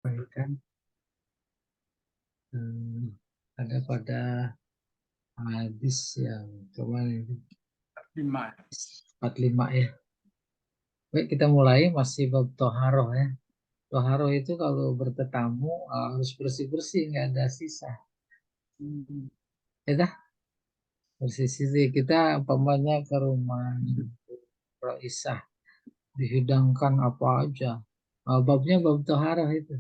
sampaikan ada pada hadis yang kemarin 45 ya. Baik, kita mulai masih bab toharoh ya. Toharoh itu kalau bertetamu harus bersih-bersih, nggak ada sisa. Ya dah, bersih-bersih. Kita umpamanya ke rumah Roisah, dihidangkan apa aja. Babnya bab toharoh itu.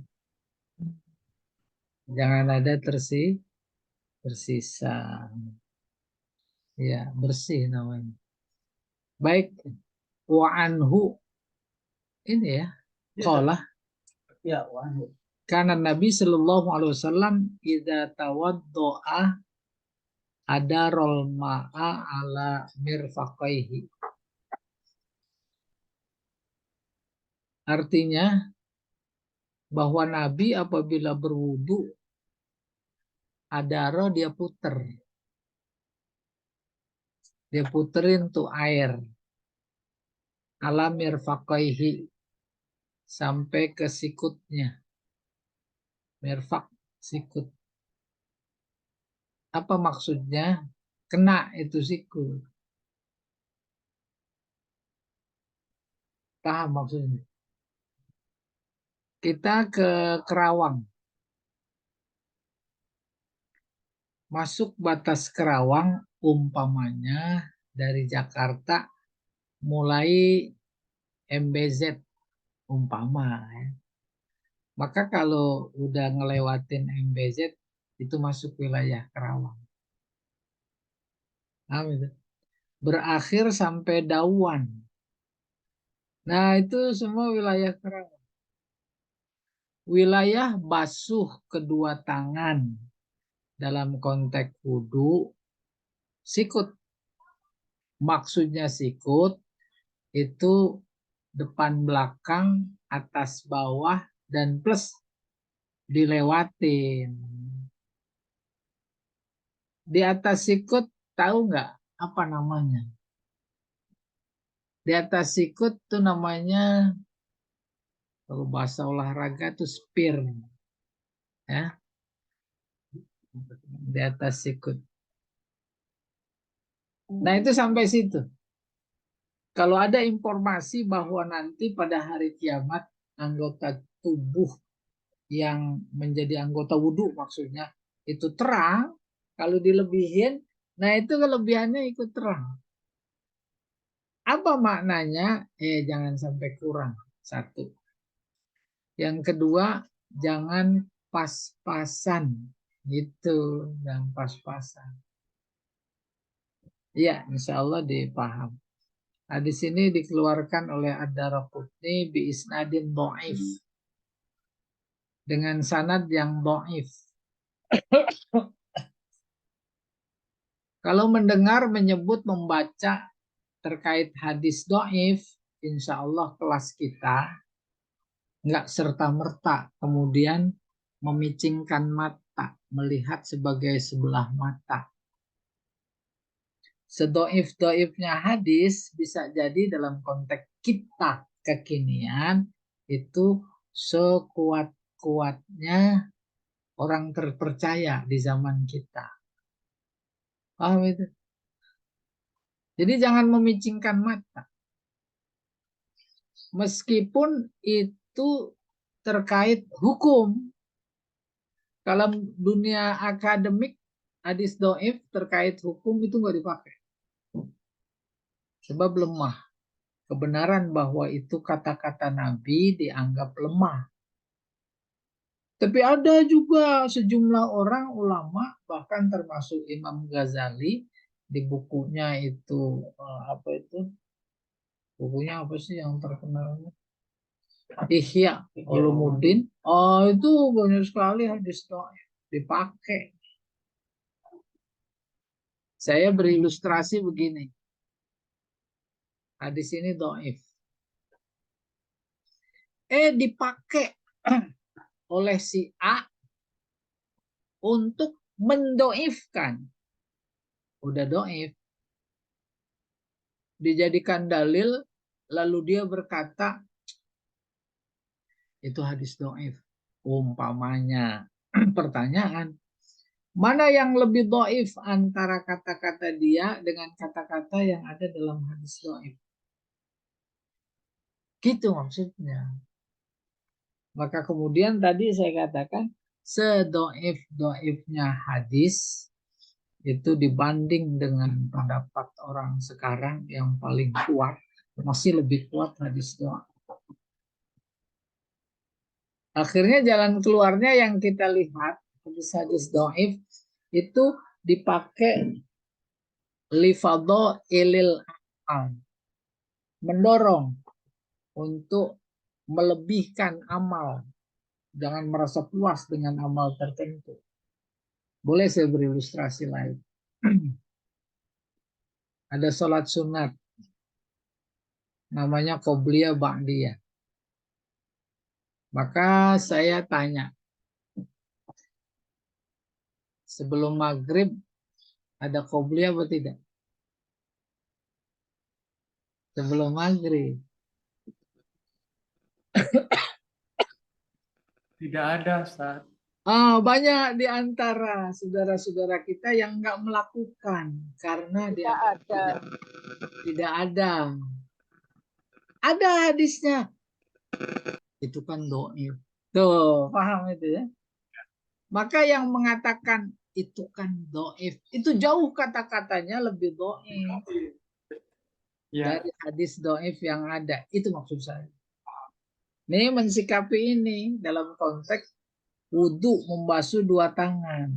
Jangan ada tersisa. Ya, bersih namanya. Baik, wa anhu ini ya. Qala Ya, wahyu. karena Nabi Shallallahu Alaihi Wasallam idza tawaddoa adarul ma'a ala mirfaqaihi. Artinya bahwa Nabi apabila berwudu adaro dia puter. Dia puterin tuh air ala mirfaqaihi sampai ke sikutnya. Mirfaq sikut. Apa maksudnya? Kena itu sikut. Paham maksudnya? Kita ke Kerawang. Masuk batas Kerawang umpamanya dari Jakarta mulai MBZ umpama ya. Maka kalau udah ngelewatin MBZ itu masuk wilayah Kerawang. Nah, itu. Berakhir sampai Dawan. Nah, itu semua wilayah Kerawang. Wilayah basuh kedua tangan dalam konteks wudhu, sikut. Maksudnya sikut itu depan belakang, atas bawah, dan plus dilewatin. Di atas sikut tahu nggak apa namanya? Di atas sikut tuh namanya kalau bahasa olahraga tuh spear ya. Di atas sikut. Nah, itu sampai situ. Kalau ada informasi bahwa nanti pada hari kiamat anggota tubuh yang menjadi anggota wudhu maksudnya itu terang, kalau dilebihin, nah itu kelebihannya ikut terang. Apa maknanya? Jangan sampai kurang. Satu. Yang kedua, jangan pas-pasan. Gitu, jangan pas-pasan. Iya, insya Allah dipaham. Nah, di sini dikeluarkan oleh Ad-Daraqutni bi isnadin dhaif. Dengan sanad yang dhaif. Kalau mendengar, menyebut, membaca terkait hadis dhaif, insya Allah kelas kita nggak serta-merta kemudian memicingkan mata, melihat sebagai sebelah mata. Sedoif-doifnya hadis bisa jadi dalam konteks kita kekinian itu sekuat-kuatnya orang terpercaya di zaman kita. Paham itu? Jadi jangan memicingkan mata. Meskipun itu terkait hukum. Kalau dunia akademik, hadis doif terkait hukum itu nggak dipakai. Sebab lemah. Kebenaran bahwa itu kata-kata Nabi dianggap lemah. Tapi ada juga sejumlah orang ulama, bahkan termasuk Imam Ghazali, di bukunya itu, apa itu? Bukunya apa sih yang terkenal? Ihya Ulumuddin. Oh, itu banyak sekali hadis doif dipakai. Saya berilustrasi begini. Hadis ini doif. Dipakai oleh si A untuk mendoifkan. Udah doif. Dijadikan dalil, lalu dia berkata, itu hadis doif. Umpamanya, pertanyaan, mana yang lebih dhaif antara kata-kata dia dengan kata-kata yang ada dalam hadis dhaif? Gitu maksudnya. Maka kemudian tadi saya katakan, sedoif-doifnya hadis itu dibanding dengan pendapat orang sekarang yang paling kuat, masih lebih kuat hadis doa. Akhirnya jalan keluarnya yang kita lihat, hadis-hadis doif itu dipakai lifadho ilil amal, mendorong untuk melebihkan amal, jangan merasa puas dengan amal tertentu. Boleh saya beri ilustrasi lain. Ada sholat sunat, namanya qobliyah ba'diyah. Maka saya tanya, sebelum maghrib ada qobliyah atau tidak? Sebelum maghrib. Tidak ada, Ustaz. Banyak di antara saudara-saudara kita yang nggak melakukan karena dia tidak ada. Ada hadisnya. Itu kan doif. Tuh, paham itu ya? Maka yang mengatakan itu kan doif, itu jauh kata-katanya lebih doif Ya, dari hadis doif yang ada. Itu maksud saya. Ini mensikapi ini dalam konteks wudhu membasuh dua tangan.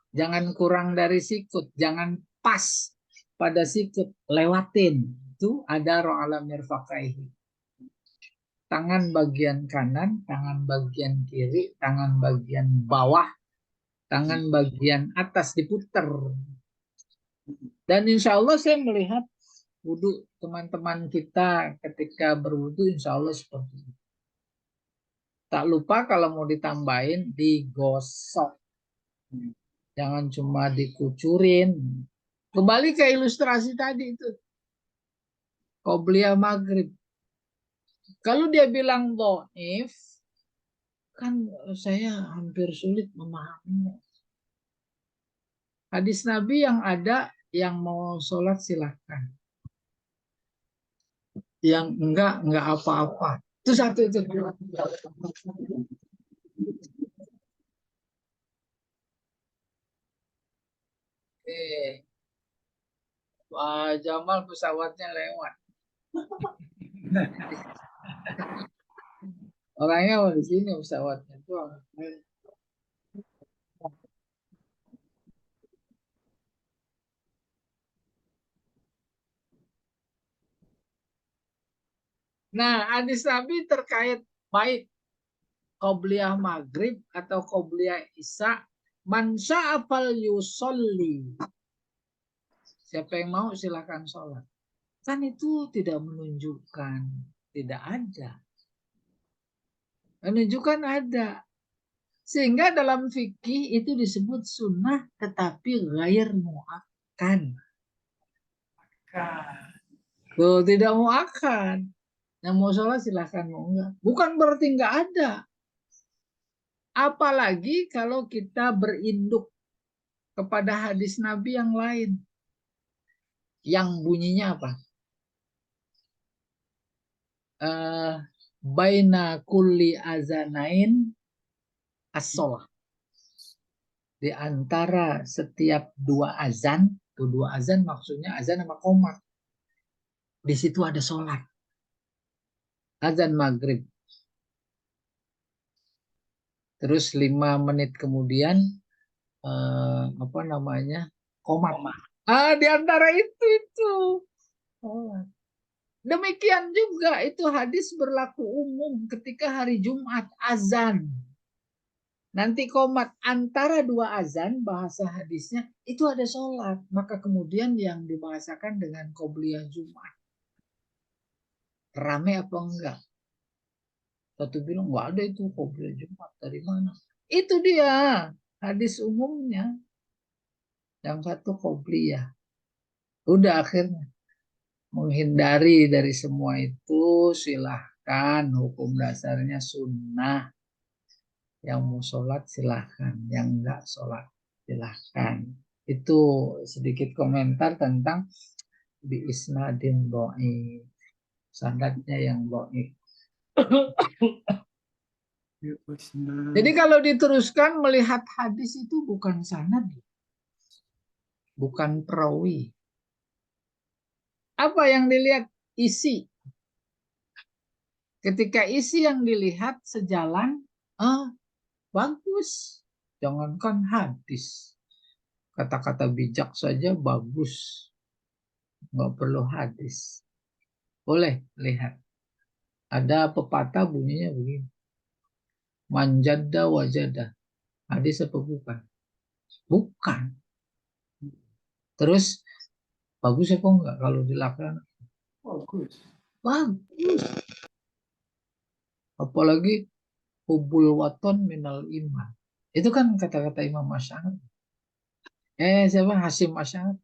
Jangan kurang dari sikut, jangan pas pada sikut, lewatin. Itu ada ro'ala mirfaqaihi. Tangan bagian kanan, tangan bagian kiri, tangan bagian bawah, tangan bagian atas diputer. Dan insya Allah saya melihat wudhu teman-teman kita ketika berwudhu insya Allah seperti itu. Tak lupa kalau mau ditambahin digosok. Jangan cuma dikucurin. Kembali ke ilustrasi tadi itu. Qobliyah maghrib. Kalau dia bilang dhaif, kan saya hampir sulit memahaminya. Hadis Nabi yang ada, yang mau sholat silahkan. Yang enggak apa-apa. Itu satu itu. Pak Jamal pesawatnya lewat. Orangnya mau di sini pesawatnya tuh. Nah, hadis Nabi terkait baik qobliyah maghrib atau qobliyah isya, man sya'afal yusolli. Siapa yang mau silakan sholat. Kan itu tidak menunjukkan tidak ada. Menunjukkan ada. Sehingga dalam fikih itu disebut sunnah tetapi ghair mu'akkad. Tuh, tidak mu'akkad. Yang mau sholat silahkan, mau enggak. Bukan berarti enggak ada. Apalagi kalau kita berinduk kepada hadis Nabi yang lain. Yang bunyinya apa? Baina kulli azanain as-sholah. Di antara setiap dua azan, dua azan maksudnya azan sama qomat. Di situ ada sholat. Azan maghrib. Terus 5 menit kemudian apa namanya? Qomat. Di antara itu. Demikian juga itu hadis berlaku umum ketika hari Jumat azan. Nanti qomat antara dua azan bahasa hadisnya itu ada sholat. Maka kemudian yang dibahasakan dengan qobliyah Jumat. Rame apa enggak? Satu bilang enggak ada itu qobliyah Jumat. Dari mana? Itu dia hadis umumnya. Yang satu qobliyah. Udah akhirnya. Menghindari dari semua itu silahkan, hukum dasarnya sunnah. Yang mau sholat silahkan, yang enggak sholat silahkan. Itu sedikit komentar tentang biisnadin dhaif, sanadnya yang dhaif. Jadi kalau diteruskan melihat hadis itu bukan sanad, bukan perawi. Apa yang dilihat? Isi. Ketika isi yang dilihat sejalan, bagus. Jangankan hadis. Kata-kata bijak saja bagus. Nggak perlu hadis. Boleh lihat. Ada pepatah bunyinya begini. Manjada wajada. Hadis apa bukan? Bukan. Terus bagus apa enggak kalau dilakukan? Bagus. Bagus. Apalagi hubul waton minal iman. Itu kan kata-kata Imam Asy'ari. Siapa? Hasyim Asy'ari.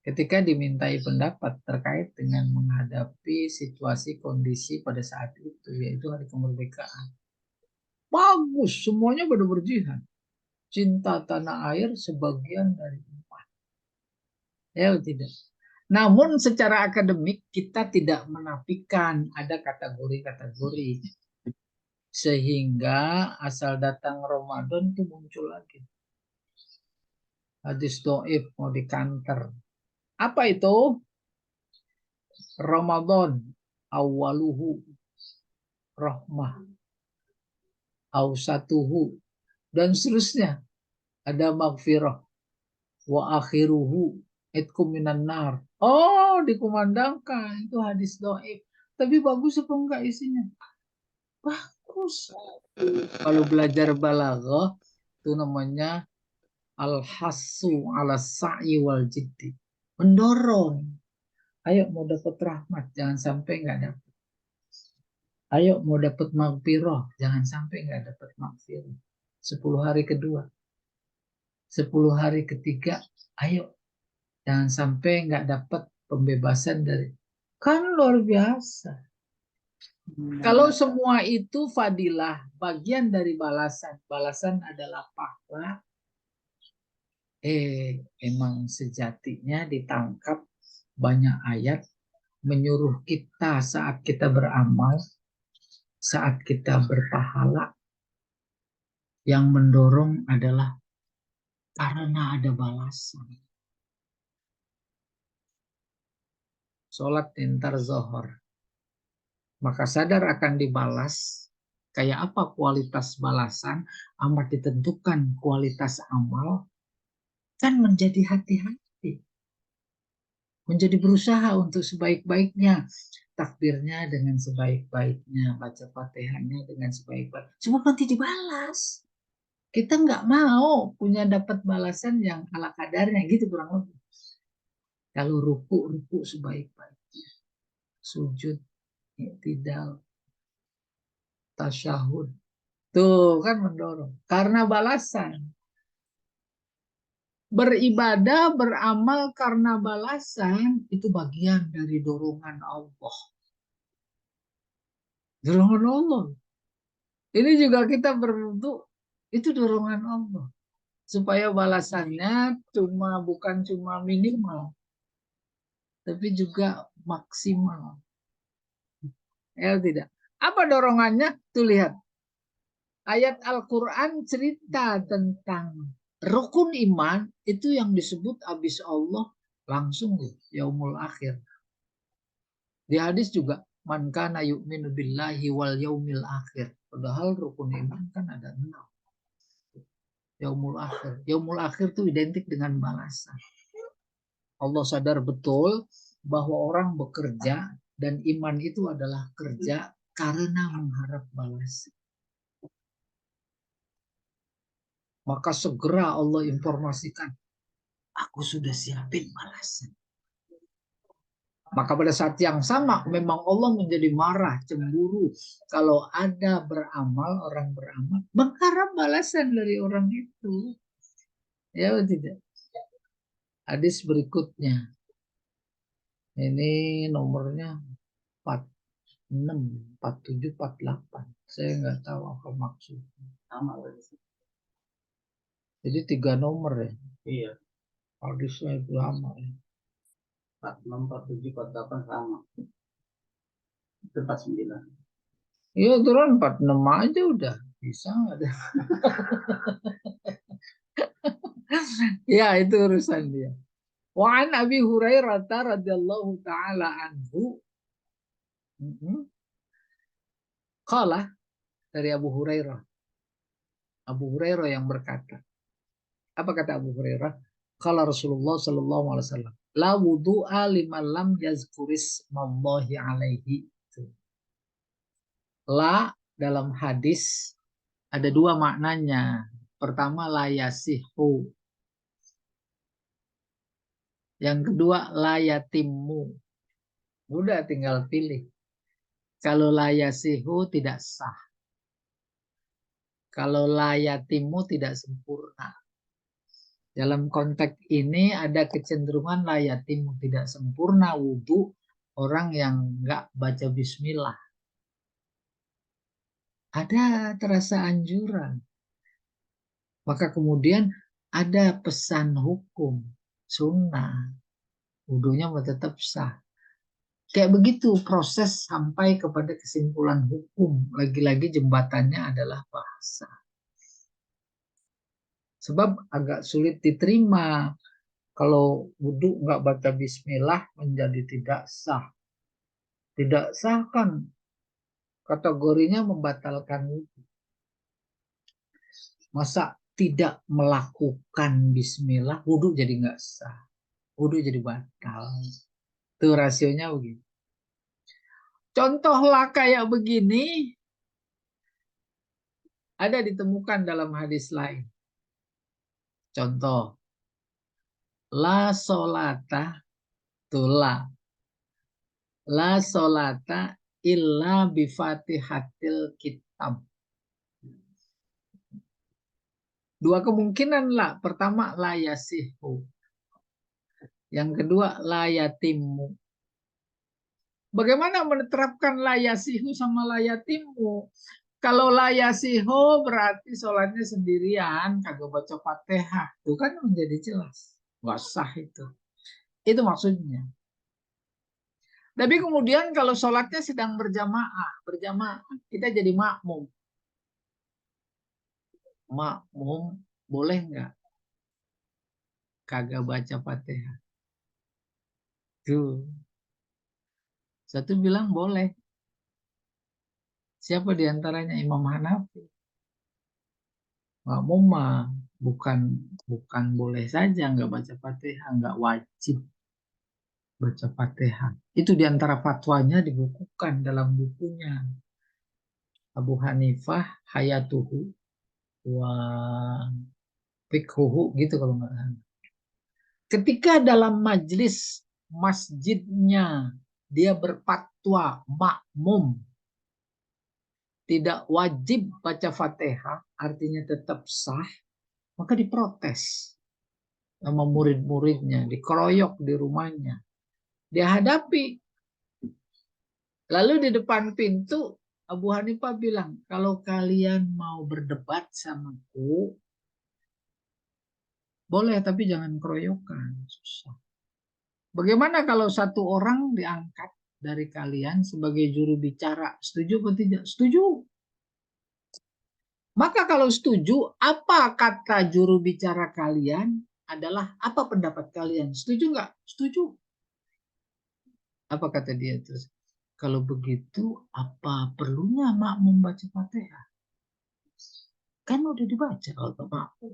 Ketika dimintai pendapat terkait dengan menghadapi situasi kondisi pada saat itu, yaitu hari kemerdekaan. Bagus, semuanya pada berjihad. Cinta tanah air sebagian dari iman. Ya tidak. Namun secara akademik kita tidak menafikan ada kategori-kategori. Sehingga asal datang Ramadan itu muncul lagi. Hadis doib mau dikanter. Apa itu? Ramadan awaluhu rahmah awsatuhu dan seterusnya. Ada maghfirah wa akhiruhu itkum minan nar. Oh, dikumandangkan itu hadis doib. Tapi bagus apa enggak isinya? Bagus. Kalau belajar balaghah itu namanya al-hassu ala sa'i wal jiddi. Mendorong. Ayo mau dapat rahmat, jangan sampai nggak dapat. Ayo mau dapat maghfirah, jangan sampai nggak dapat maghfirah. 10 hari kedua, 10 hari ketiga, ayo jangan sampai nggak dapat pembebasan dari. Kan luar biasa. Kalau semua itu fadilah, bagian dari balasan. Balasan adalah pahala. Emang sejatinya ditangkap banyak ayat menyuruh kita saat kita beramal, saat kita berpahala, yang mendorong adalah karena ada balasan. Sholat intar zohor, maka sadar akan dibalas. Kayak apa kualitas balasan, amat ditentukan kualitas amal, kan menjadi hati-hati. Menjadi berusaha untuk sebaik-baiknya. Takbirnya dengan sebaik-baiknya. Baca fatihahnya dengan sebaik-baiknya. Semua nanti dibalas. Kita nggak mau punya dapat balasan yang ala kadarnya. Gitu kurang lebih. Kalau ruku sebaik-baiknya. Sujud, iktidal, tasyahud. Tuh kan mendorong. Karena balasan. Beribadah, beramal karena balasan itu bagian dari dorongan Allah. Dorongan Allah. Ini juga kita berwudu, itu dorongan Allah. Supaya balasannya bukan cuma minimal, tapi juga maksimal. Ya tidak. Apa dorongannya? Tuh lihat. Ayat Al-Quran cerita tentang rukun iman itu yang disebut habis Allah langsung yaumul akhir. Di hadis juga man kana yu'minu billahi wal yaumil akhir. Padahal rukun iman kan ada 6. Yaumul akhir. Yaumul akhir itu identik dengan balasan. Allah sadar betul bahwa orang bekerja dan iman itu adalah kerja karena mengharap balasan. Maka segera Allah informasikan, aku sudah siapin balasan. Maka pada saat yang sama memang Allah menjadi marah, cemburu kalau ada orang beramal mengharap balasan dari orang itu. Ya tidak. Hadis berikutnya. Ini nomornya 4. 47, 48. Saya nggak tahu apa maksudnya. Sama. Jadi 3 nomor ya. Iya. Hadisnya itu lama ya. 46, 47, 48 sama. Itu 49. Iya turun 46 aja udah. Bisa nggak deh. Ya itu urusan dia. Wa an Abi Hurairah radhiyallahu taala anhu. Qala dari Abu Hurairah. Abu Hurairah yang berkata. Apa kata Abu Hurairah? Qala Rasulullah sallallahu alaihi wasallam, la wudu'a liman lam yazkuris mallahi alaihi. La dalam hadis ada dua maknanya. Pertama la yasihu. Yang kedua la yatimmu. Udah tinggal pilih. Kalau la yasihu tidak sah. Kalau la yatimmu tidak sempurna. Dalam konteks ini ada kecenderungan la yatimmu tidak sempurna wudhu orang yang nggak baca bismillah. Ada terasa anjuran. Maka kemudian ada pesan hukum, sunnah. Wudhunya tetap sah. Kayak begitu proses sampai kepada kesimpulan hukum. Lagi-lagi jembatannya adalah bahasa. Sebab agak sulit diterima kalau wudhu nggak baca bismillah menjadi tidak sah. Tidak sah kan kategorinya membatalkan wudhu. Masa tidak melakukan bismillah, wudhu jadi nggak sah. Wudhu jadi batal. Itu rasionya begitu. Contohlah kayak begini ada ditemukan dalam hadis lain. Contoh, la solata tula. La solata illa bifatihatil kitab. Dua kemungkinan lah. Pertama, la yasihu. Yang kedua, la yatimmu. Bagaimana menerapkan la yasihu sama la yatimmu? Kalau la yasihu berarti sholatnya sendirian, kagak baca Fatihah. Itu kan menjadi jelas. Nggak sah itu. Itu maksudnya. Tapi kemudian kalau sholatnya sedang berjamaah, kita jadi makmum. Makmum boleh nggak kagak baca Fatihah? Tuh. Satu bilang boleh. Siapa diantaranya? Imam Hanafi. Makmum mah bukan boleh saja nggak baca Fatihah, nggak wajib baca Fatihah. Itu diantara fatwanya dibukukan dalam bukunya Abu Hanifah Hayatuhu wa Fikhuhu gitu kalau nggak salah. Ketika dalam majlis masjidnya dia berfatwa makmum tidak wajib baca Fatihah, artinya tetap sah, maka diprotes sama murid-muridnya, dikeroyok di rumahnya. Dia hadapi. Lalu di depan pintu Abu Hanifah bilang, kalau kalian mau berdebat samaku, boleh tapi jangan keroyokan. Susah. Bagaimana kalau satu orang diangkat dari kalian sebagai juru bicara? Setuju atau tidak? Setuju. Maka kalau setuju, apa kata juru bicara kalian adalah apa pendapat kalian? Setuju nggak? Setuju. Apa kata dia terus? Kalau begitu, apa perlunya makmum baca Fatihah? Kan udah dibaca oleh makmum.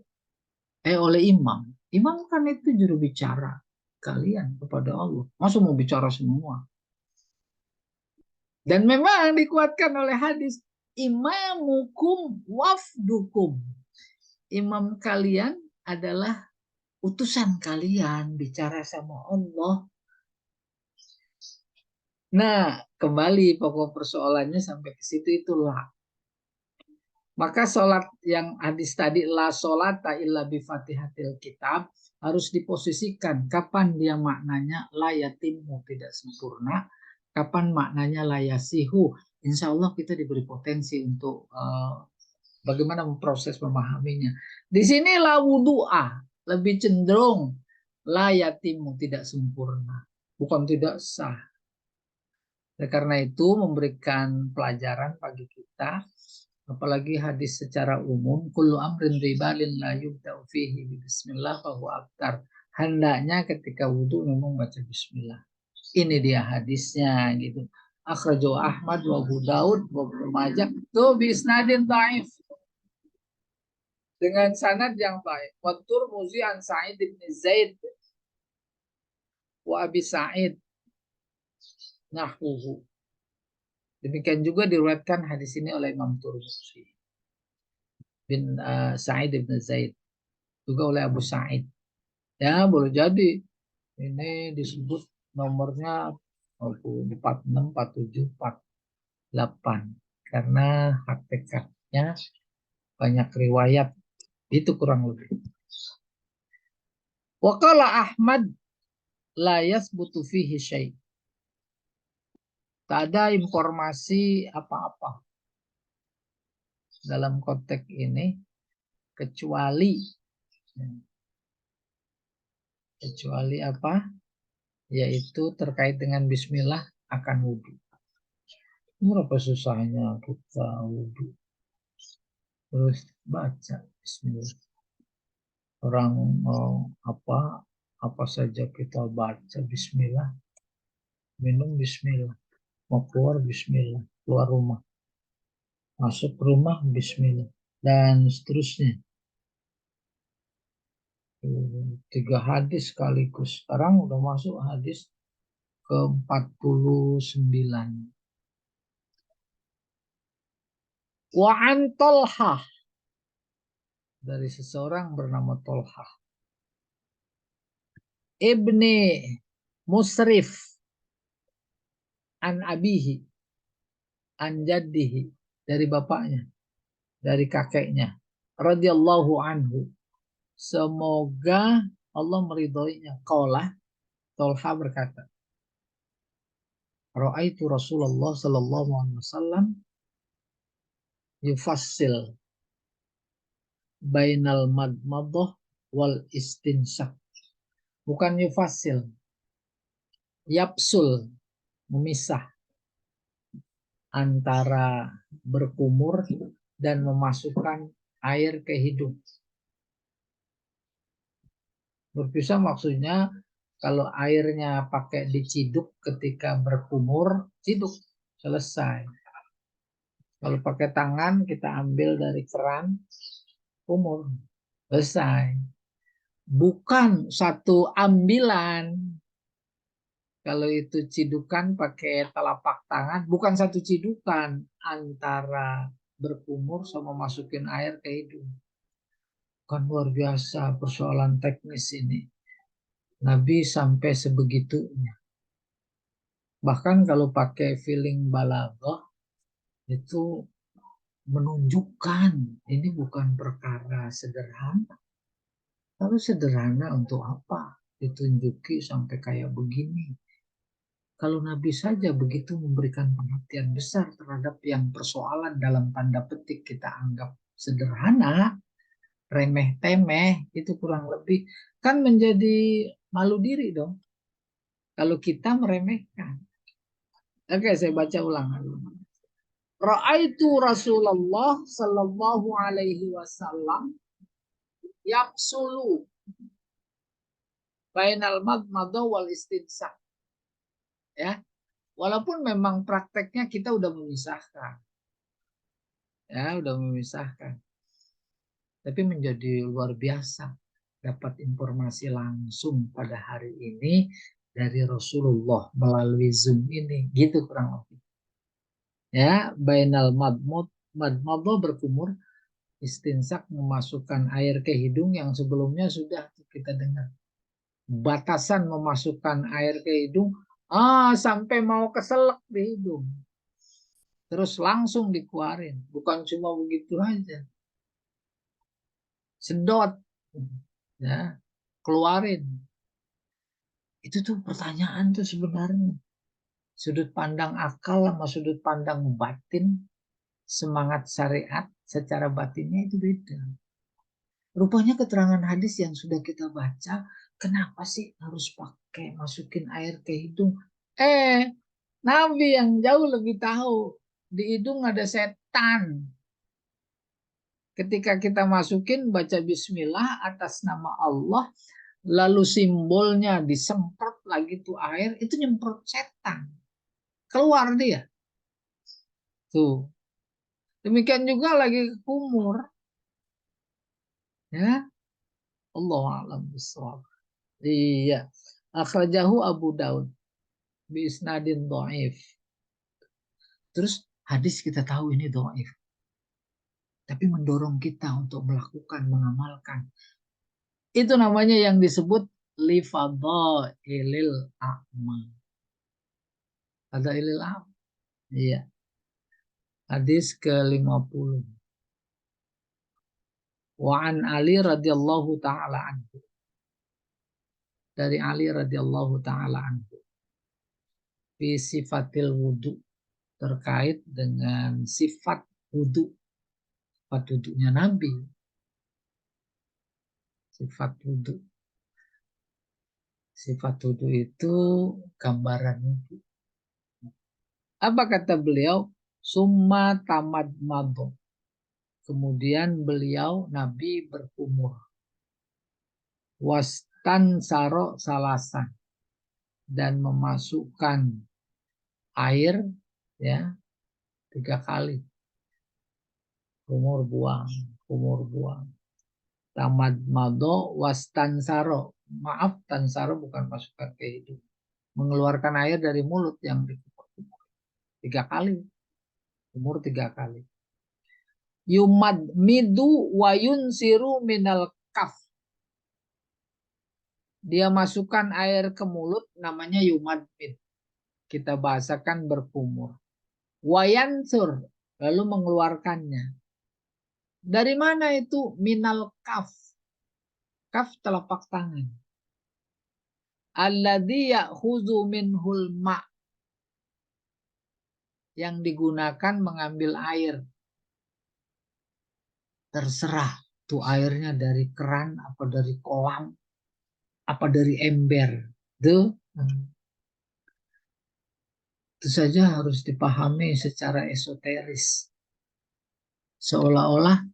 Oleh imam. Imam kan itu juru bicara kalian kepada Allah. Masa mau bicara semua? Dan memang dikuatkan oleh hadis. Imamukum wafdukum. Imam kalian adalah utusan kalian bicara sama Allah. Nah, kembali pokok persoalannya sampai ke situ itulah. Maka sholat yang hadis tadi la sholata illa bi fatihatil kitab harus diposisikan kapan dia maknanya la yatimmu tidak sempurna, Kapan maknanya layasihu? Insya Allah kita diberi potensi untuk bagaimana memproses memahaminya. Di sini la wudu'a lebih cenderung layatimu tidak sempurna, bukan tidak sah. Karena itu memberikan pelajaran bagi kita, apalagi hadis secara umum, kullu amrin ribalin la yubda'u fihi bismillah fahuwa abtar. Hendaknya ketika wudhu memang baca bismillah. Ini dia hadisnya gitu. Akhrajahu Ahmad wa Abu Daud wa Ibnu Majah tuh bisnadin dhaif dengan sanad yang baik. Wa Tirmidzi an Sa'id bin Zaid wa Abi Sa'id nahwuhu. Demikian juga diriwayatkan hadis ini oleh Imam Tirmidzi bin Sa'id bin Zaid, juga oleh Abu Sa'id. Ya, boleh jadi ini disebut nomornya 46, 47, 48 karena hakikatnya banyak riwayat itu kurang lebih. Waqala Ahmad la yasbutu fihi syai'. Tak ada informasi apa-apa dalam konteks ini kecuali apa? Yaitu terkait dengan bismillah akan wudhu. Berapa susahnya kita wudhu? Terus baca bismillah. Orang mau apa saja kita baca bismillah. Minum bismillah. Mau keluar bismillah. Keluar rumah. Masuk rumah bismillah. Dan seterusnya. 3 hadis sekaligus. Sekarang udah masuk hadis ke-49. Wa an Tolhah. Dari seseorang bernama Tolhah. Ibni Musrif. An abihi. An jaddihi. Dari bapaknya. Dari kakeknya. Radhiyallahu anhu. Semoga Allah meridhoinya. Qala. Tolhah berkata. Ra'aitu Rasulullah sallallahu alaihi wasallam yufassil bainal madmadah wal istinsak. Bukan yufassil. Yapsul. Memisah antara berkumur dan memasukkan air ke hidung. Berpisah maksudnya kalau airnya pakai diciduk ketika berkumur, ciduk, selesai. Kalau pakai tangan kita ambil dari keran, kumur, selesai. Bukan satu ambilan. Kalau itu cidukan pakai telapak tangan, bukan satu cidukan antara berkumur sama masukin air ke hidung. Kan luar biasa persoalan teknis ini. Nabi sampai sebegitunya. Bahkan kalau pakai feeling balaghah itu menunjukkan ini bukan perkara sederhana. Lalu sederhana untuk apa? Ditunjuki sampai kayak begini. Kalau Nabi saja begitu memberikan perhatian besar terhadap yang persoalan dalam tanda petik kita anggap sederhana, remeh-temeh, itu kurang lebih kan menjadi malu diri dong kalau kita meremehkan. Oke, saya baca ulang. Ra'aitu Rasulullah sallallahu alaihi wasallam yaqsulu bainal madmadah wal istinsak. Ya, walaupun memang prakteknya kita udah memisahkan. Ya, udah memisahkan. Tapi menjadi luar biasa dapat informasi langsung pada hari ini dari Rasulullah melalui Zoom ini, gitu kurang lebih. Ya, bainal madmadah berkumur, istinsak memasukkan air ke hidung yang sebelumnya sudah kita dengar. Batasan memasukkan air ke hidung sampai mau keselak di hidung. Terus langsung dikeluarin, bukan cuma begitu aja. Sedot, ya, keluarin. Itu tuh pertanyaan tuh sebenarnya. Sudut pandang akal sama sudut pandang batin, semangat syariat secara batinnya itu beda. Rupanya keterangan hadis yang sudah kita baca, kenapa sih harus pakai masukin air ke hidung? Nabi yang jauh lebih tahu. Di hidung ada setan. Ketika kita masukin baca bismillah atas nama Allah, lalu simbolnya disemprot lagi tuh air, itu nyemprot setan. Keluar dia. Tuh. Demikian juga lagi ke kumur. Ya, Allah alam bisawab. Iya. Akhrajahu Abu Daud bi isnadin dhaif. Terus hadis kita tahu ini dhaif. Tapi mendorong kita untuk melakukan, mengamalkan. Itu namanya yang disebut li fadhailil a'mal. Fadhailil a'mal. Iya. Hadis ke-50. Wa an Ali radhiyallahu taala anhu. Dari Ali radhiyallahu taala anhu. Fi sifatil wudu, terkait dengan sifat wudu. Sifat wudunya Nabi. Sifat wudu. Sifat wudu itu gambaran wudu. Apa kata beliau? Summa tamad mado. Kemudian beliau Nabi berkumur. Wastan saro salasan. Dan memasukkan air ya 3 kali. Kumur buang, kumur buang. Tamad mado wastan saro. Maaf, tansaro bukan masukkan ke hidung. Mengeluarkan air dari mulut yang dikumur. 3 kali. Kumur 3 kali. Yumad midu wayun siru minal kaf. Dia masukkan air ke mulut, namanya yumad mid. Kita bahasakan berkumur. Wayansur, lalu mengeluarkannya. Dari mana itu? Minal kaf. Kaf telapak tangan. Alladzi ya'khudhu minhul ma'. Yang digunakan mengambil air. Terserah tuh airnya dari keran, apa dari kolam, apa dari ember. Itu saja harus dipahami secara esoteris. Seolah-olah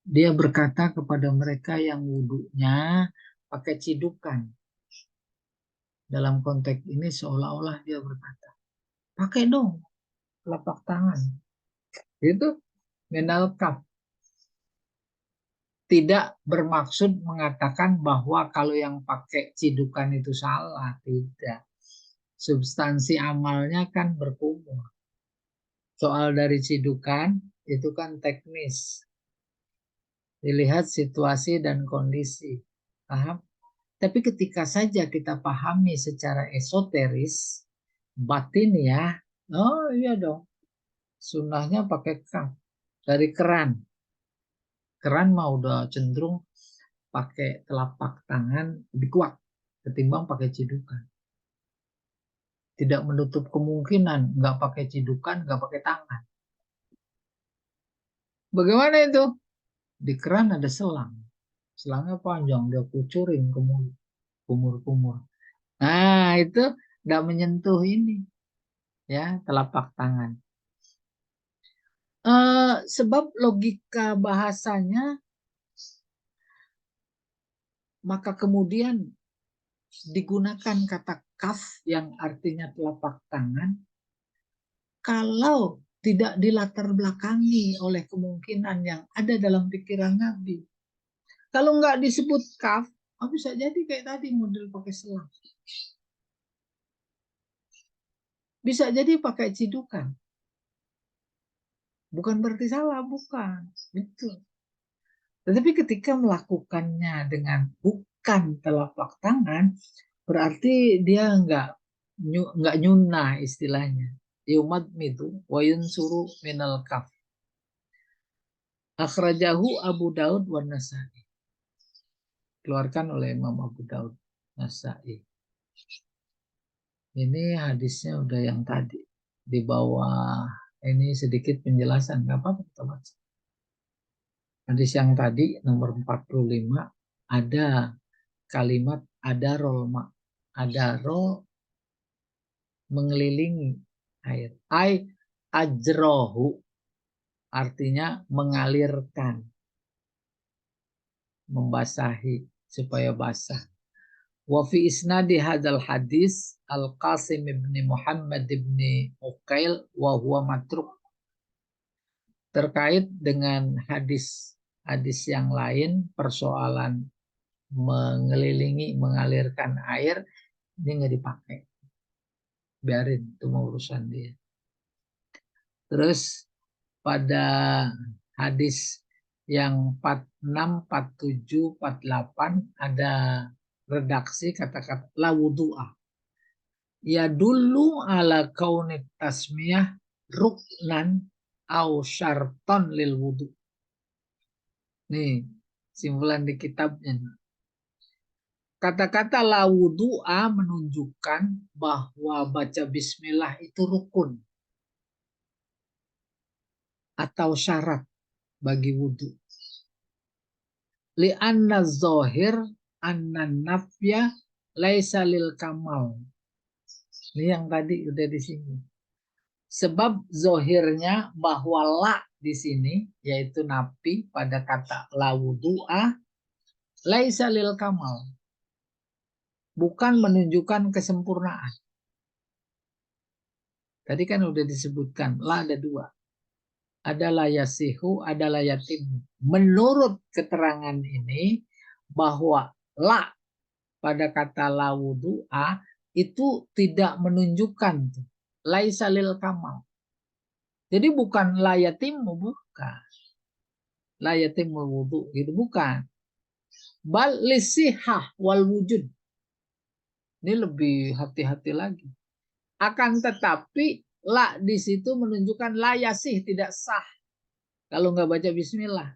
dia berkata kepada mereka yang wudhunya pakai cidukan. Dalam konteks ini seolah-olah dia berkata, pakai dong telapak tangan. Itu minal kaf. Tidak bermaksud mengatakan bahwa kalau yang pakai cidukan itu salah. Tidak. Substansi amalnya kan berkumur. Soal dari cidukan itu kan teknis. Dilihat situasi dan kondisi. Paham? Tapi ketika saja kita pahami secara esoteris, batin ya, oh iya dong. Sunnahnya pakai kaf dari keran. Keran mah udah cenderung pakai telapak tangan lebih kuat ketimbang pakai cidukan. Tidak menutup kemungkinan nggak pakai cidukan, nggak pakai tangan. Bagaimana itu? Di keran ada selang. Selangnya panjang, dia kucurin ke mulut. Kumur-kumur. Nah, itu tidak menyentuh ini. Ya, telapak tangan. Sebab logika bahasanya, maka kemudian digunakan kata kaf yang artinya telapak tangan kalau tidak dilatar belakangi oleh kemungkinan yang ada dalam pikiran Nabi. Kalau nggak disebut kaf, bisa jadi kayak tadi model pakai selang. Bisa jadi pakai cidukan. Bukan berarti salah, bukan. Betul. Tetapi ketika melakukannya dengan bukan telapak tangan, berarti dia nggak nyunah istilahnya. Yumad mitu wa yunsuru minal kaf. Akhrajahu Abu Daud wa Nasa'i. Keluarkan oleh Imam Abu Daud, Nasa'i. Ini hadisnya udah yang tadi. Di bawah ini sedikit penjelasan. Nggak apa-apa kita baca. Hadis yang tadi nomor 45 ada kalimat ada rolma. Ada rol mengelilingi air. Ajrohu artinya mengalirkan, membasahi supaya basah. Wa fi isnadi hadzal hadis Al-Qasim ibn Muhammad ibn Uqail wa huwa matruk. Terkait dengan hadis yang lain persoalan mengelilingi, mengalirkan air, ini nggak dipakai. Biarin, itu urusan dia. Terus pada hadis yang 46, 47, 48 ada redaksi kata-kata la wudu'a. Ya dulu ala kaunit tasmiyah ruknan au syarton lil wudu. Nih, simpulan di kitabnya. Kata-kata la wudu'a menunjukkan bahwa baca bismillah itu rukun atau syarat bagi wudhu. Li'anna zohir anna nafya laisa lil kamal. Ini yang tadi udah di sini. Sebab zohirnya bahwa la di sini yaitu nafi pada kata la wudu'a laisa lil kamal. Bukan menunjukkan kesempurnaan. Tadi kan udah disebutkan la ada dua. Ada layasihu, ada layatim. Menurut keterangan ini bahwa la pada kata la wudu'a itu tidak menunjukkan laisa lil kamal. Jadi bukan layatimu, bukan. Layatimul wudu gitu bukan. Bal lisihah wal wujud. Ini lebih hati-hati lagi. Akan tetapi la di situ menunjukkan layasih tidak sah. Kalau nggak baca bismillah.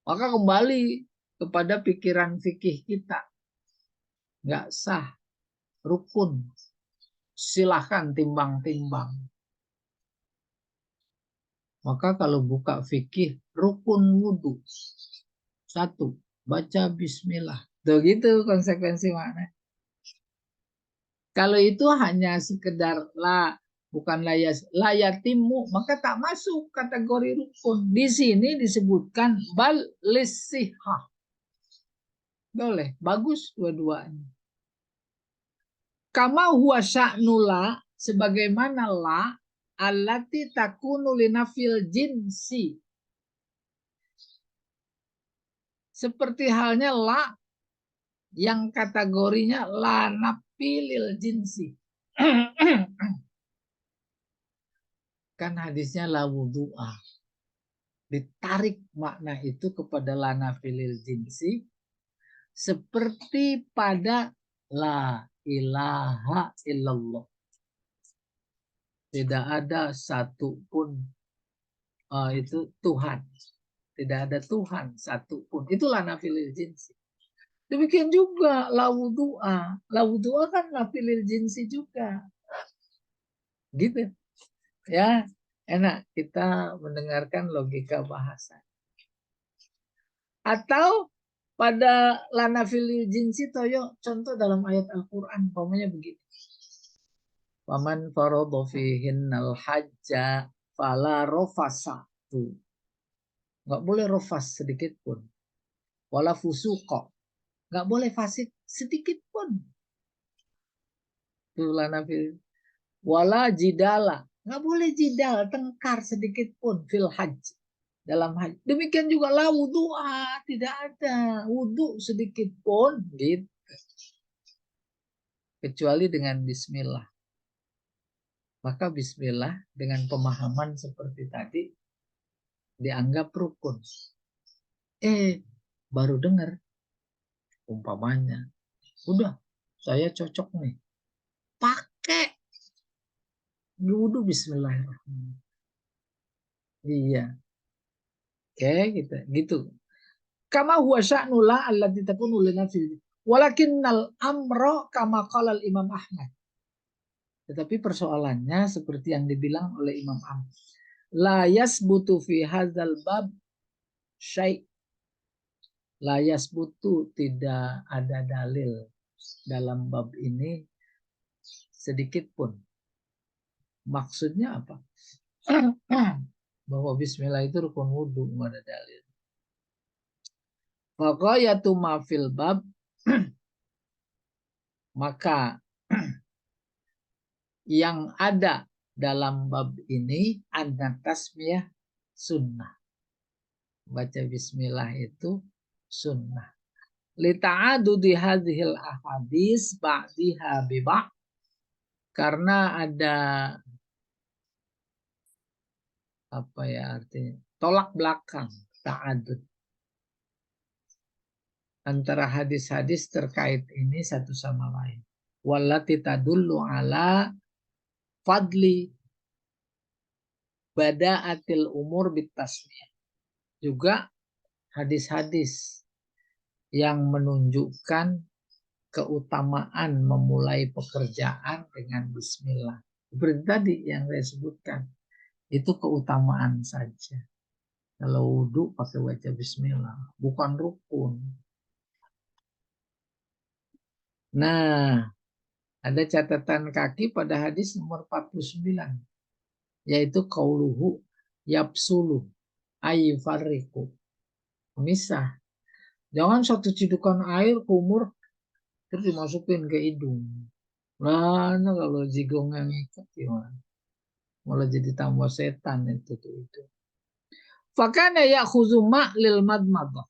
Maka kembali kepada pikiran fikih kita. Nggak sah. Rukun. Silahkan timbang-timbang. Maka kalau buka fikih, rukun wudhu. Satu, baca bismillah. Tuh gitu konsekuensi makna. Kalau itu hanya sekedar bukan layatimu, maka tak masuk kategori rukun. Di sini disebutkan bal lisihah. Boleh, bagus dua-duanya. Kama huwa sya'nula, sebagaimana la allati takunu linafil jinsi. Seperti halnya la yang kategorinya la nafilil jinsi. Kan hadisnya la wudu'a. Ditarik makna itu kepada la nafilil jinsi seperti pada la ilaha illallah. Tidak ada satupun itu Tuhan. Tidak ada Tuhan satupun. Itulah nafilil jinsi. Demikian juga la wudu'a. La wudu'a kan nafilil jinsi juga. Gitu. Ya, enak kita mendengarkan logika bahasa. Atau pada lana fil jinsi toyo contoh dalam ayat Al-Qur'an umpamanya begitu. Waman faradha fihinnal hajja fala rafasa. Enggak boleh rafas sedikit pun. Wala fusuqa. Enggak boleh fasik sedikit pun. Itu lana fil wala jidala. Enggak boleh jidal, tengkar sedikit pun fil hajj. Dalam haji. Demikian juga la wudu'a, tidak ada wudu sedikit pun gitu. Kecuali dengan bismillah. Maka bismillah dengan pemahaman seperti tadi dianggap rukun. Baru dengar umpamanya. Udah, saya cocok nih. Pakai wudu bismillahirrahmanirrahim. Iya. Oke, gitu. Kama huwa sya'nula allati takunu lana fil. Walakinnal amro kama qala Imam Ahmad. Tetapi persoalannya seperti yang dibilang oleh Imam Ahmad. La yasbutu fi hadzal bab syai'. La yasbutu, tidak ada dalil dalam bab ini sedikit pun. Maksudnya apa? Bahwa bismillah itu rukun wudhu, nggak ada dalil. Faqayatu ma fil bab, maka yang ada dalam bab ini anna tasmiyah sunnah. Baca bismillah itu sunnah. Lita'adudi hadhil ahadis ba'diha biba', karena ada apa ya artinya, tolak belakang, ta'adud antara hadis-hadis terkait ini satu sama lain. Wallati tadullu ala fadli bada'atil umur bitasmiyah. Juga hadis-hadis yang menunjukkan keutamaan memulai pekerjaan dengan bismillah. Seperti tadi yang saya sebutkan, itu keutamaan saja. Kalau wudhu pakai baca bismillah, bukan rukun. Nah, ada catatan kaki pada hadis nomor 49, yaitu qauluhu yapsulu ayyufarriqu. Misah. Jangan satu cidukan air kumur terus dimasukin ke hidung. Nah, kalau jigong yang ikut gimana? Malah jadi tambah setan itu. Fakana ya'khudzu ma' lil madmadah.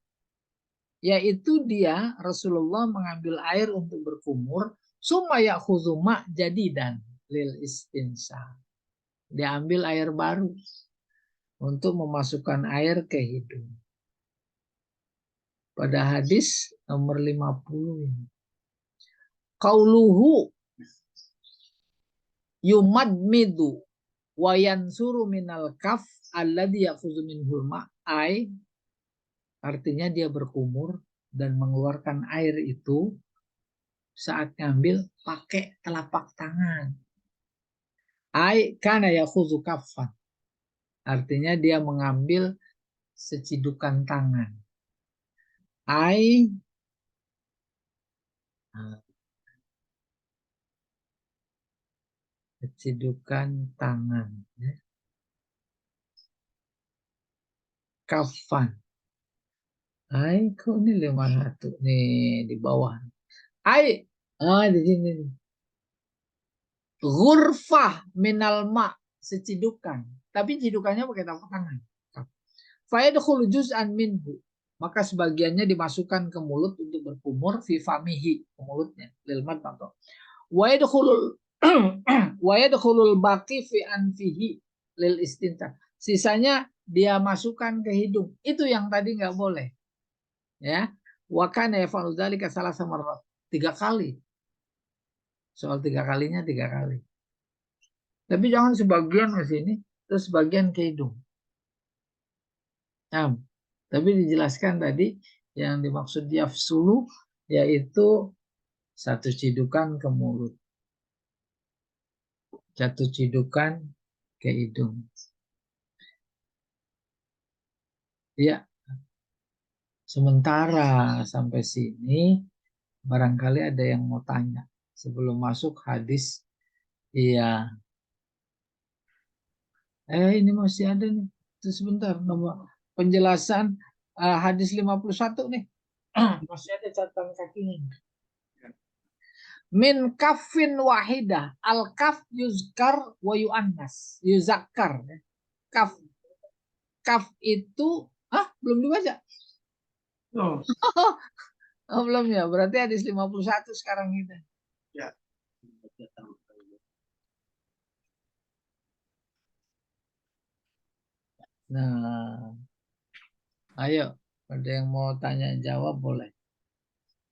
Yaitu dia Rasulullah mengambil air untuk berkumur, summa ya'khudzu ma' jadidan lil istinsa. Diambil air baru untuk memasukkan air ke hidung. Pada hadis nomor 50 ini. Qauluhu yumadmidu wa yansuru minal kaf alladhi yakhudhu minhul ma'ai, artinya dia berkumur dan mengeluarkan air itu saat ngambil pakai telapak tangan. Ai kana yakhudhu kaffan, artinya dia mengambil secidukan tangan. Ai secidukan tangan. Kaffan. Ai, kok ini 51 nih di bawah. Ai, di sini. Ghurfah minal ma, secidukan. Tapi cidukannya pakai telapak tangan. Fayadkhulu juz'an minhu, maka sebagiannya dimasukkan ke mulut untuk berkumur, fi famihi, ke mulutnya, lil madmadah. Wa yadkhulul baqi fi anfihi lil istinta. Sisanya dia masukkan ke hidung. Itu yang tadi nggak boleh. Ya. Wa kana yaf'alu dzalika salasa marrat. 3 kali. Soal 3 kalinya 3 kali. Tapi jangan sebagian ke sini, terus sebagian ke hidung. Nah, tapi dijelaskan tadi yang dimaksud yafsulu yaitu satu cidukan ke mulut, satu cidukan ke hidung. Ya, sementara sampai sini barangkali ada yang mau tanya sebelum masuk hadis. Iya. Ini masih ada nih. Itu sebentar nomor penjelasan hadis 51 nih. Masih ada catatan kakinya. Min kafin wahidah, al kaf yuzkar wa yu'annas, yuzakkar. Kaf, kaf itu belum dibaca. Oh. Oh, belum ya, berarti hadis 51 sekarang kita. Ya. Nah, ayo, ada yang mau tanya jawab boleh.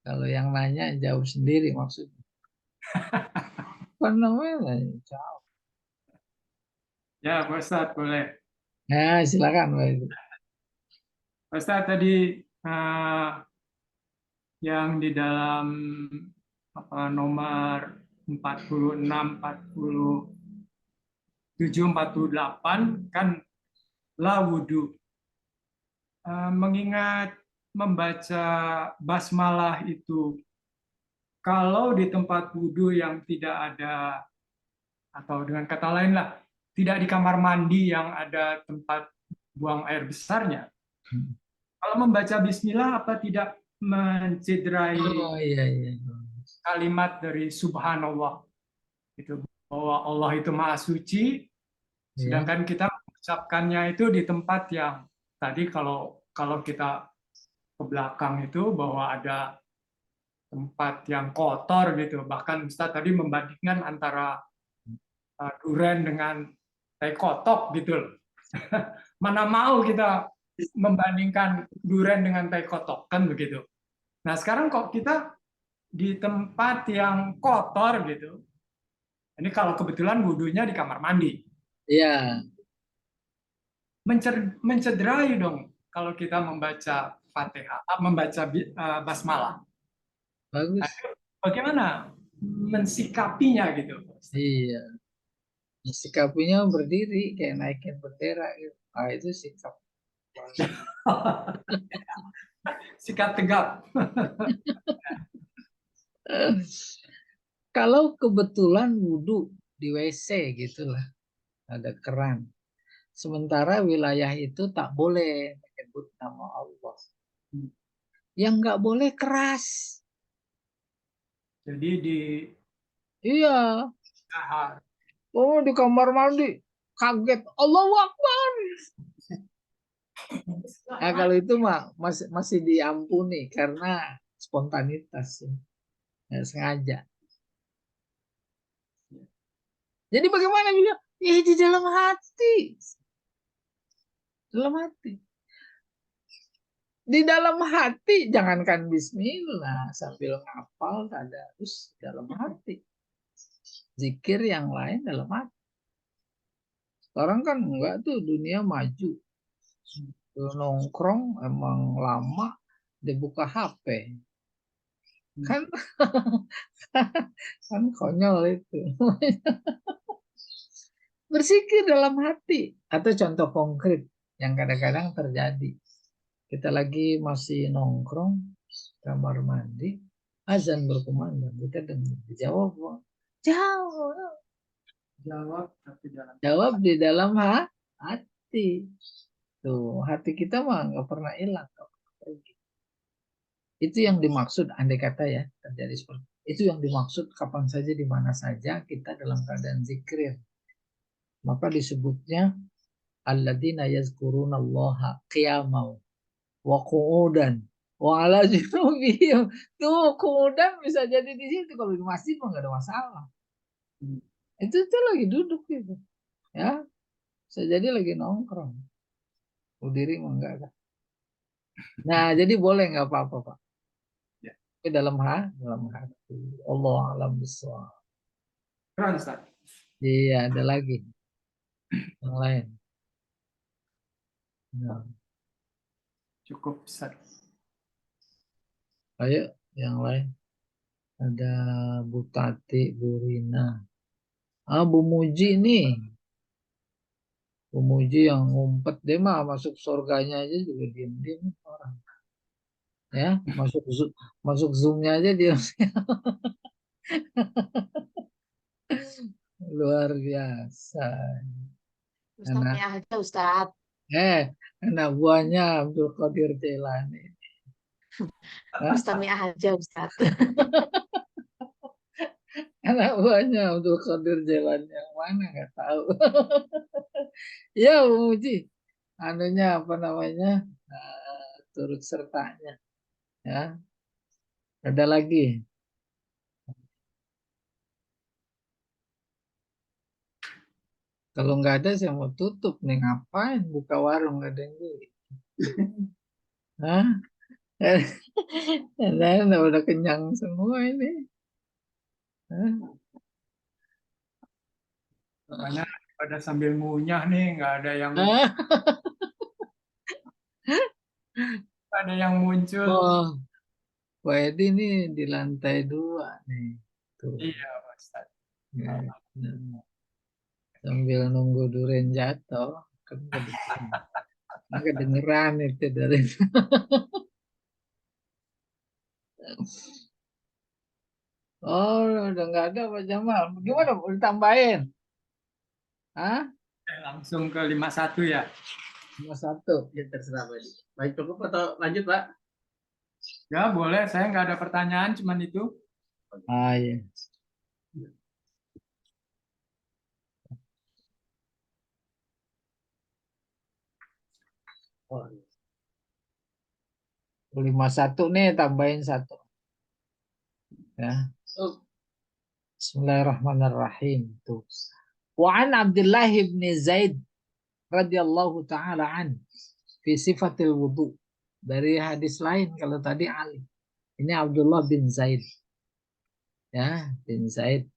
Kalau yang nanya jawab sendiri maksudnya. Kan namanya jawab. Ya, Pak Ustadz boleh. Nah, silakan Pak. Pak Ustadz tadi yang di dalam nomor 46, 47, 48 kan la wudhu. Mengingat membaca basmalah itu kalau di tempat wudhu yang tidak ada, atau dengan kata lain lah, tidak di kamar mandi yang ada tempat buang air besarnya, kalau membaca bismillah apa tidak mencederai Oh iya iya. kalimat dari subhanallah, itu bahwa Allah itu maha suci, Iya. sedangkan kita mengucapkannya itu di tempat yang tadi kalau kita ke belakang itu bahwa ada tempat yang kotor gitu. Bahkan Ustaz tadi membandingkan antara duren dengan tai kotok gitu loh. Mana mau kita membandingkan duren dengan tai kotok, kan begitu. Nah sekarang kok kita di tempat yang kotor gitu. Ini kalau kebetulan wudhunya di kamar mandi. Iya. Mencederai dong kalau kita membaca Fatihah, membaca basmalah. Bagus. Bagaimana mensikapinya gitu? Iya. Sikapinya berdiri kayak naikin bendera gitu. Ah itu sikap. Sikap tegap. Kalau kebetulan wudhu di WC gitulah, ada keran. Sementara wilayah itu tak boleh menyebut nama Allah. Yang nggak boleh keras. Jadi di Iya. Oh di kamar mandi kaget Allahu Akbar. Nah kalau itu mah masih diampuni karena spontanitas, nggak sengaja. Jadi bagaimana bila? Ya di dalam hati. Dalam hati. Di dalam hati, jangankan bismillah, sambil ngapal, tadarus dalam hati. Zikir yang lain dalam hati. Sekarang kan enggak tuh, dunia maju. Nongkrong emang lama, dibuka HP. Kan, kan konyol itu. Berzikir dalam hati. Atau contoh konkret yang kadang-kadang terjadi. Kita lagi masih nongkrong, kamar mandi, azan berkumandang. Kita dengar, dijawab, jawab. Jawab di dalam hati. Tuh, hati kita mah nggak pernah hilang. Itu yang dimaksud, andai kata ya, terjadi seperti itu yang dimaksud kapan saja, di mana saja kita dalam keadaan zikir. Maka disebutnya alladzina yazkurunallaha qiyaman wa qu'udan wa ala junubihim. Tuh, qu'udan bisa jadi di situ, kalau di masjid mah nggak ada masalah. Itu tuh lagi duduk gitu. Ya, bisa jadi lagi nongkrong. Berdiri mah enggak ada. Nah, jadi boleh nggak apa-apa, Pak. Ya. Tapi dalam hati. Allah alam bisawab. Keren, Ustaz. Iya, ada lagi yang lain. Nah, Cukup, Ustaz. ayo yang lain. Ada Bu Tati, Bu Rina. Bu Muji nih. Bu Muji yang ngumpet, dia mah masuk surganya aja juga diam-diam orang. Ya, masuk Zoom-nya aja dia. Luar biasa. Ustadznya aja Ustadz. Anak buahnya Abdul Qadir Jailani. Ustadznya aja Ustadz. Anak buahnya Abdul Qadir Jailani yang mana nggak tahu. Ya, Bu Muji. Anunya apa namanya? Turut sertanya. Ya. Ada lagi. Kalau nggak ada saya mau tutup nih, ngapain buka warung, nggak ada yang beli. Hah? Dan udah kenyang semua ini. Hah? Karena pada sambil ngunyah nih, nggak ada yang muncul. Oh, Pak Edi ini di lantai 2 nih. Tuh. Iya, Pak Ustadz. Ya, sambil nunggu durian jatuh. Kan kedengeran itu dari. Oh, udah nggak ada Pak Jamal. Gimana? Mau ditambahin? Hah? Langsung ke 51 ya. Cuma satu. Ya terserah Pak. Baik, cukup atau lanjut Pak? Ya, boleh. Saya nggak ada pertanyaan, cuman itu. Ah, iya. Oh, 51 nih, tambahin satu. Ya. oh, Bismillahirrahmanirrahim. Tuh. Wa an Abdullah bin Zaid radhiyallahu taala an fi sifatil wudu. Dari hadis lain kalau tadi Ali. Ini Abdullah bin Zaid. Ya, bin Zaid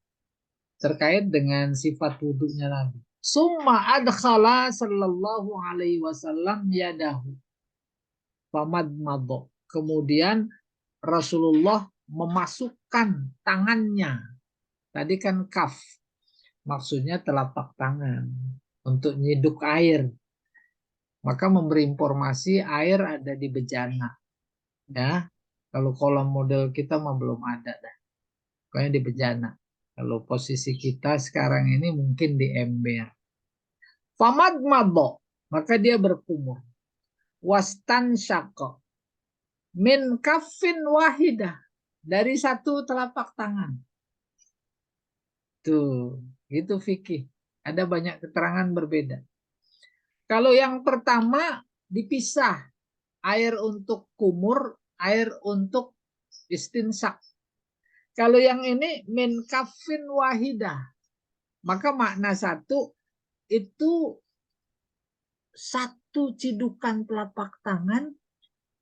terkait dengan sifat wudunya Nabi. Summa adkhala sallallahu alaihi wasallam yadahu famadmado. Kemudian Rasulullah memasukkan tangannya. Tadi kan kaf, maksudnya telapak tangan untuk nyiduk air. Maka memberi informasi air ada di bejana. Ya, kalau kolam model kita mah belum ada dah. Pokoknya di bejana. Kalau posisi kita sekarang ini mungkin di ember. Famad mado, maka dia berkumur. Wastan syako min kafin wahidah, dari satu telapak tangan. Tuh, gitu fikih. Ada banyak keterangan berbeda. Kalau yang pertama dipisah, air untuk kumur, air untuk istinsak. Kalau yang ini min kafin wahidah, maka makna satu itu satu cidukan telapak tangan,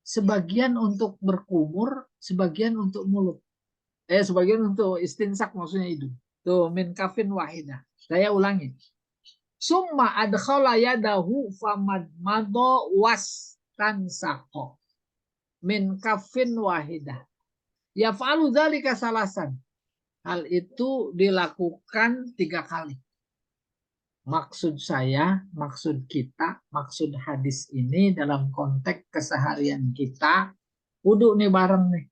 sebagian untuk berkumur, sebagian untuk mulut. Sebagian untuk istinsak, maksudnya itu. Tuh, min kafin wahidah. Saya ulangi. Summa adkhala yadahu famadmado was tansaqo min kafin wahidah. Yaf'alu dzalika salasan. Hal itu dilakukan 3 kali. Maksud saya, maksud kita, maksud hadis ini dalam konteks keseharian kita, wudhu nih bareng nih.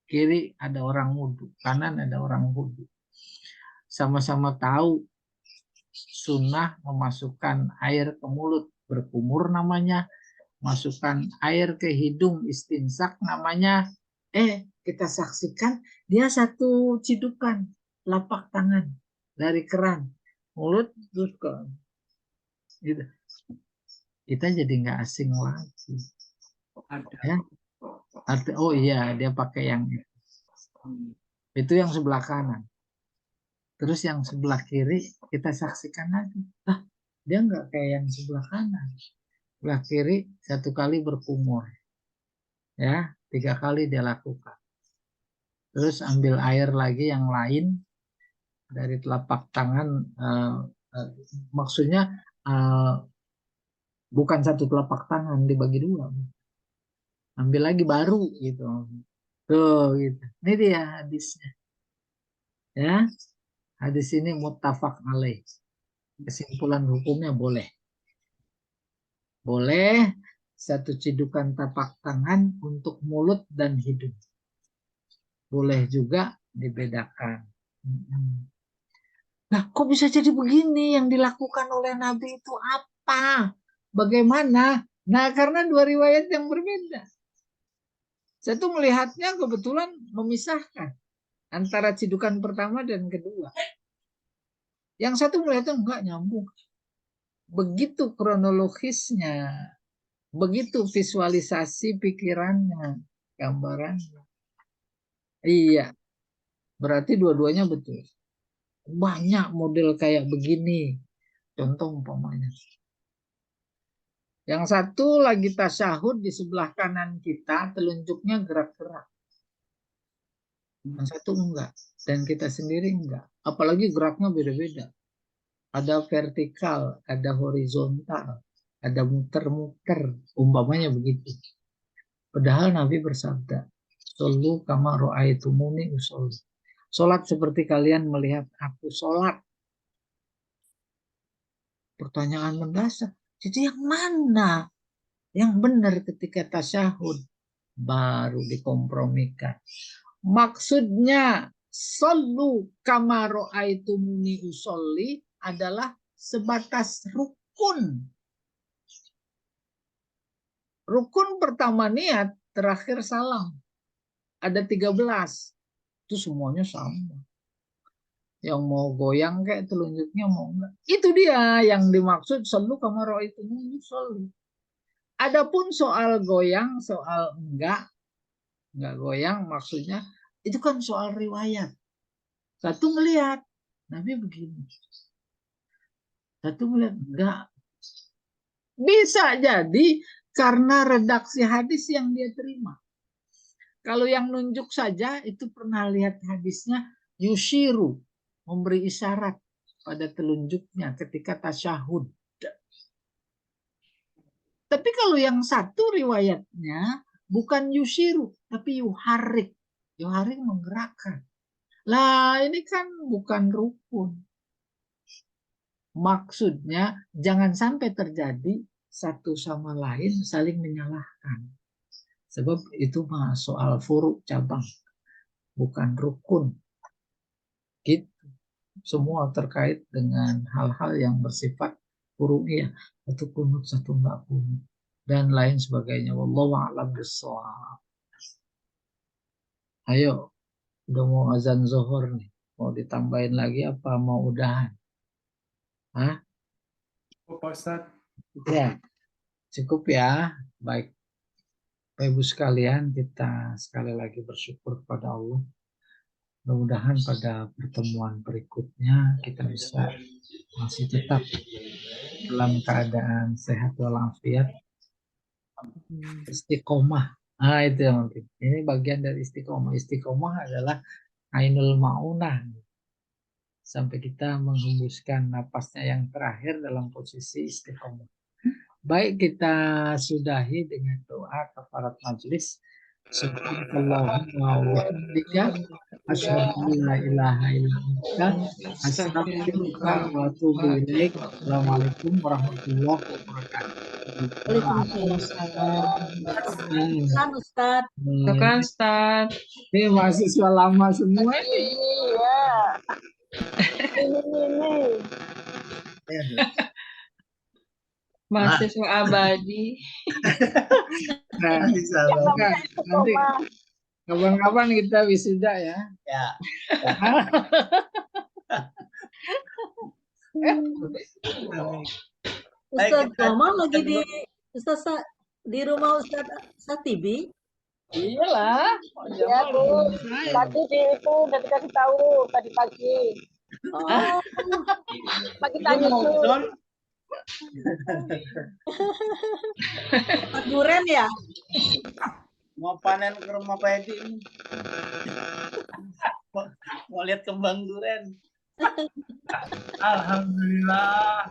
Kiri ada orang wudhu, kanan ada orang wudhu. Sama-sama tahu sunnah memasukkan air ke mulut, berkumur namanya, masukkan air ke hidung, istinsak namanya. Kita saksikan dia satu cidukan telapak tangan dari keran, mulut terus ke gitu. Kita jadi nggak asing lagi. Ada. Ya. Oh iya, dia pakai yang itu yang sebelah kanan. Terus yang sebelah kiri kita saksikan lagi. Dia nggak kayak yang sebelah kanan. Sebelah kiri 1 kali berkumur. Ya, 3 kali dia lakukan. Terus ambil air lagi yang lain dari telapak tangan. Maksudnya bukan satu telapak tangan dibagi 2. Ambil lagi baru gitu. Tuh gitu. Ini dia hadisnya. Ya. Hadis ini muttafaq alaih. Kesimpulan hukumnya boleh. Boleh satu cidukan tapak tangan untuk mulut dan hidung. Boleh juga dibedakan. Nah, kok bisa jadi begini? Yang dilakukan oleh Nabi itu apa? Bagaimana? Nah, karena 2 riwayat yang berbeda. Satu melihatnya kebetulan memisahkan antara cidukan pertama dan kedua. Yang satu melihatnya enggak nyambung. Begitu kronologisnya, begitu visualisasi pikirannya, gambarannya. Iya, berarti dua-duanya betul. Banyak model kayak begini. Contoh umpamanya. Yang satu lagi tasyahud di sebelah kanan kita, telunjuknya gerak-gerak. Yang satu enggak. Dan kita sendiri enggak. Apalagi geraknya beda-beda. Ada vertikal, ada horizontal, ada muter-muter. Umpamanya begitu. Padahal Nabi bersabda, Shollu kama ra'aitumuni usolli. Sholat seperti kalian melihat aku sholat. Pertanyaan mendasar. Jadi yang mana yang benar ketika tasyahud? Baru dikompromikan. Maksudnya shollu kama ra'aitumuni usolli adalah sebatas rukun. Rukun pertama niat, terakhir salam. Ada 13. Itu semuanya sama. Yang mau goyang kayak telunjuknya mau enggak. Itu dia yang dimaksud shollu kama ra'aitumuni usolli. Adapun soal goyang, soal enggak goyang maksudnya itu kan soal riwayat. Satu melihat Nabi begini. Satu melihat enggak. Bisa jadi karena redaksi hadis yang dia terima. Kalau yang nunjuk saja itu pernah lihat hadisnya yushiru, memberi isyarat pada telunjuknya ketika tasyahud. Tapi kalau yang satu riwayatnya bukan yushiru, tapi yuharik. Yuharik menggerakkan. Lah ini kan bukan rukun. Maksudnya jangan sampai terjadi satu sama lain saling menyalahkan. Sebab itu mah soal furu cabang, bukan rukun. Gitu. Semua terkait dengan hal-hal yang bersifat furu'iyah. Satu kunut, satu enggak kunut. Dan lain sebagainya. Wallahu a'lam bishawab. Ayo, udah mau azan zuhur nih. Mau ditambahin lagi apa mau udahan? Hah? Oh, Pak Ustadz. Ya, cukup ya. Baik. Bapak Ibu sekalian, kita sekali lagi bersyukur kepada Allah. Mudah-mudahan pada pertemuan berikutnya kita bisa masih tetap dalam keadaan sehat walafiat, istiqomah. Nah, itu yang penting. Ini bagian dari istiqomah. Istiqomah adalah ainul ma'unah. Sampai kita menghembuskan napasnya yang terakhir dalam posisi istiqomah. Baik, kita sudahi dengan doa kafarat majelis. Subhanallahumma wa bihamdika asyhadu an la ilaha illa anta astaghfiruka wa atubu ilaik. Assalamualaikum warahmatullahi wabarakatuh. Kan Ustaz. Bukan Ustaz. Ini mahasiswa lama semua nih. Iya. Ini. Mahasiswa abadi. Nah, nanti kapan-kapan kita wisuda ya. Ya. Ustaz Kamal lagi di di rumah Ustaz Satibi. Iyalah. Iya, Bu. Tadi itu udah dikasih tahu tadi pagi. Oh. Pagi tadi tuh. Pak Duren ya? Mau panen ke rumah Pak Edi ini. Mau lihat kembang duren. Alhamdulillah.